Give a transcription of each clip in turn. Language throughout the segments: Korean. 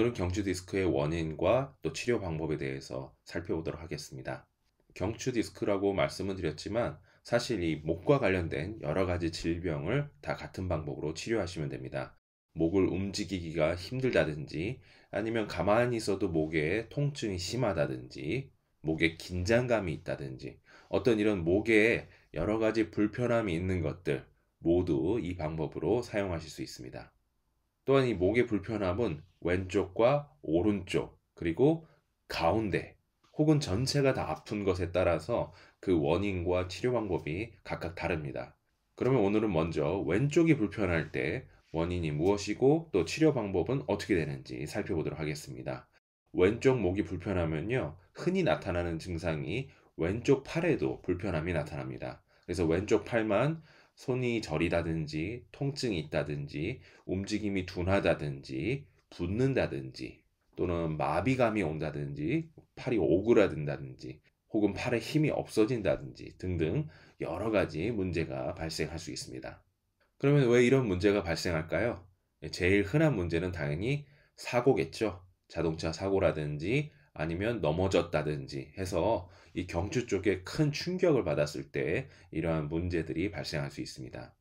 오늘은 경추 디스크의 원인과 또 치료 방법에 대해서 살펴보도록 하겠습니다. 경추 디스크라고 말씀은 드렸지만 사실 이 목과 관련된 여러 가지 질병을 다 같은 방법으로 치료하시면 됩니다. 목을 움직이기가 힘들다든지 아니면 가만히 있어도 목에 통증이 심하다든지 목에 긴장감이 있다든지 어떤 이런 목에 여러 가지 불편함이 있는 것들 모두 이 방법으로 사용하실 수 있습니다. 또한 이 목의 불편함은 왼쪽과 오른쪽 그리고 가운데 혹은 전체가 다 아픈 것에 따라서 그 원인과 치료 방법이 각각 다릅니다. 그러면 오늘은 먼저 왼쪽이 불편할 때 원인이 무엇이고 또 치료 방법은 어떻게 되는지 살펴보도록 하겠습니다. 왼쪽 목이 불편하면요, 흔히 나타나는 증상이 왼쪽 팔에도 불편함이 나타납니다. 그래서 왼쪽 팔만 손이 저리다든지 통증이 있다든지 움직임이 둔하다든지 붓는다든지 또는 마비감이 온다든지 팔이 오그라든다든지 혹은 팔에 힘이 없어진다든지 등등 여러 가지 문제가 발생할 수 있습니다. 그러면 왜 이런 문제가 발생할까요? 제일 흔한 문제는 당연히 사고겠죠. 자동차 사고라든지 아니면 넘어졌다든지 해서 이 경추 쪽에 큰 충격을 받았을 때 이러한 문제들이 발생할 수 있습니다.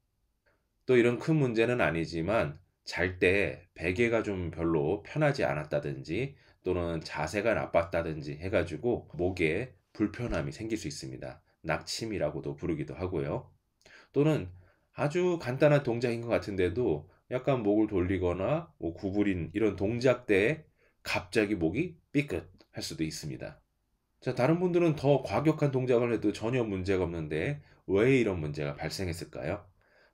또 이런 큰 문제는 아니지만 잘 때 베개가 좀 별로 편하지 않았다든지 또는 자세가 나빴다든지 해가지고 목에 불편함이 생길 수 있습니다. 낙침이라고도 부르기도 하고요. 또는 아주 간단한 동작인 것 같은데도 약간 목을 돌리거나 뭐 구부린 이런 동작 때 갑자기 목이 삐끗할 수도 있습니다. 자, 다른 분들은 더 과격한 동작을 해도 전혀 문제가 없는데 왜 이런 문제가 발생했을까요?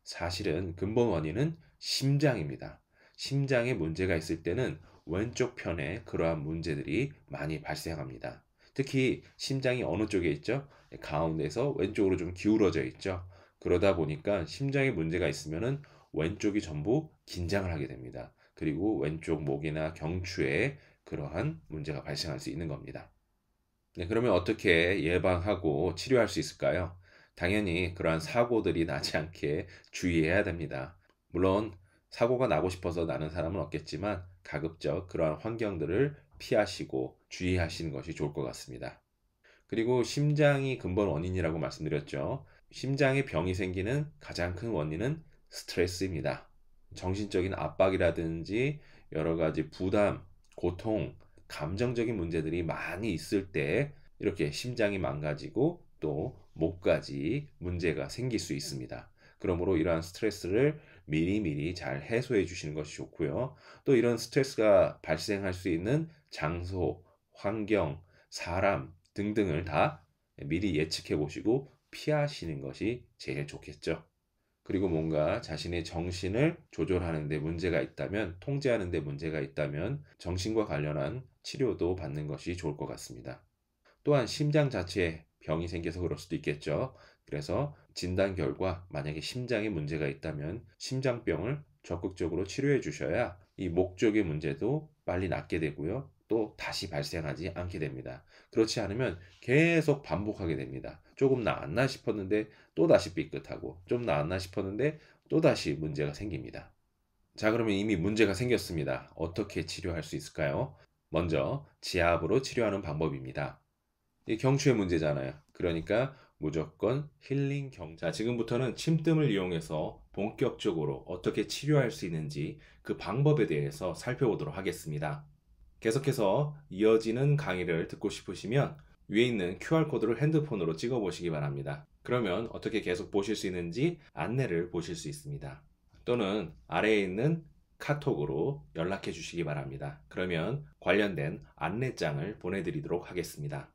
사실은 근본 원인은 심장입니다. 심장에 문제가 있을 때는 왼쪽 편에 그러한 문제들이 많이 발생합니다. 특히 심장이 어느 쪽에 있죠? 가운데서 왼쪽으로 좀 기울어져 있죠. 그러다 보니까 심장에 문제가 있으면은 왼쪽이 전부 긴장을 하게 됩니다. 그리고 왼쪽 목이나 경추에 그러한 문제가 발생할 수 있는 겁니다. 네, 그러면 어떻게 예방하고 치료할 수 있을까요? 당연히 그러한 사고들이 나지 않게 주의해야 됩니다. 물론 사고가 나고 싶어서 나는 사람은 없겠지만 가급적 그러한 환경들을 피하시고 주의하시는 것이 좋을 것 같습니다. 그리고 심장이 근본 원인이라고 말씀드렸죠. 심장에 병이 생기는 가장 큰 원인은 스트레스입니다. 정신적인 압박이라든지 여러 가지 부담, 고통, 감정적인 문제들이 많이 있을 때 이렇게 심장이 망가지고 또 목까지 문제가 생길 수 있습니다. 그러므로 이러한 스트레스를 미리미리 잘 해소해 주시는 것이 좋고요. 또 이런 스트레스가 발생할 수 있는 장소, 환경, 사람 등등을 다 미리 예측해 보시고 피하시는 것이 제일 좋겠죠. 그리고 뭔가 자신의 정신을 조절하는 데 문제가 있다면, 통제하는 데 문제가 있다면 정신과 관련한 치료도 받는 것이 좋을 것 같습니다. 또한 심장 자체에 병이 생겨서 그럴 수도 있겠죠. 그래서 진단 결과 만약에 심장에 문제가 있다면 심장병을 적극적으로 치료해 주셔야 이 목 쪽의 문제도 빨리 낫게 되고요. 또 다시 발생하지 않게 됩니다. 그렇지 않으면 계속 반복하게 됩니다. 조금 나았나 싶었는데 또 다시 삐끗하고 좀 나았나 싶었는데 또 다시 문제가 생깁니다. 자, 그러면 이미 문제가 생겼습니다. 어떻게 치료할 수 있을까요? 먼저 지압으로 치료하는 방법입니다. 이 경추의 문제잖아요. 그러니까 무조건 힐링 자, 지금부터는 침뜸을 이용해서 본격적으로 어떻게 치료할 수 있는지 그 방법에 대해서 살펴보도록 하겠습니다. 계속해서 이어지는 강의를 듣고 싶으시면 위에 있는 QR코드를 핸드폰으로 찍어 보시기 바랍니다. 그러면 어떻게 계속 보실 수 있는지 안내를 보실 수 있습니다. 또는 아래에 있는 카톡으로 연락해 주시기 바랍니다. 그러면 관련된 안내장을 보내드리도록 하겠습니다.